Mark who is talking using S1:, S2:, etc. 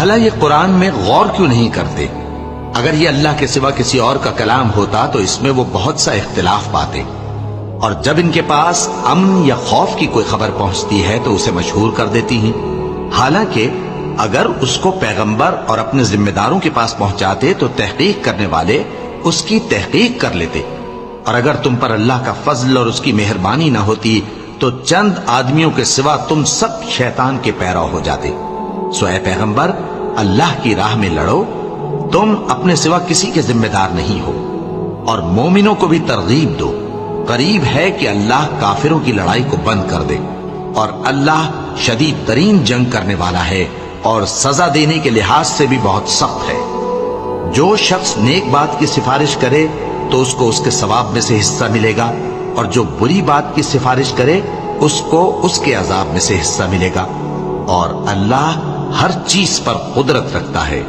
S1: بھلا یہ قرآن میں غور کیوں نہیں کرتے؟ اگر یہ اللہ کے سوا کسی اور کا کلام ہوتا تو اس میں وہ بہت سا اختلاف پاتے، اور جب ان کے پاس امن یا خوف کی کوئی خبر پہنچتی ہے تو اسے مشہور کر دیتی ہیں، حالانکہ اگر اس کو پیغمبر اور اپنے ذمہ داروں کے پاس پہنچاتے تو تحقیق کرنے والے اس کی تحقیق کر لیتے، اور اگر تم پر اللہ کا فضل اور اس کی مہربانی نہ ہوتی تو چند آدمیوں کے سوا تم سب شیطان کے پیرو ہو جاتے۔ سو اے پیغمبر، اللہ کی راہ میں لڑو، تم اپنے سوا کسی کے ذمہ دار نہیں ہو، اور مومنوں کو بھی ترغیب دو، قریب ہے کہ اللہ کافروں کی لڑائی کو بند کر دے، اور اللہ شدید ترین جنگ کرنے والا ہے اور سزا دینے کے لحاظ سے بھی بہت سخت ہے۔ جو شخص نیک بات کی سفارش کرے تو اس کو اس کے ثواب میں سے حصہ ملے گا، اور جو بری بات کی سفارش کرے اس کو اس کے عذاب میں سے حصہ ملے گا، اور اللہ ہر چیز پر قدرت رکھتا ہے۔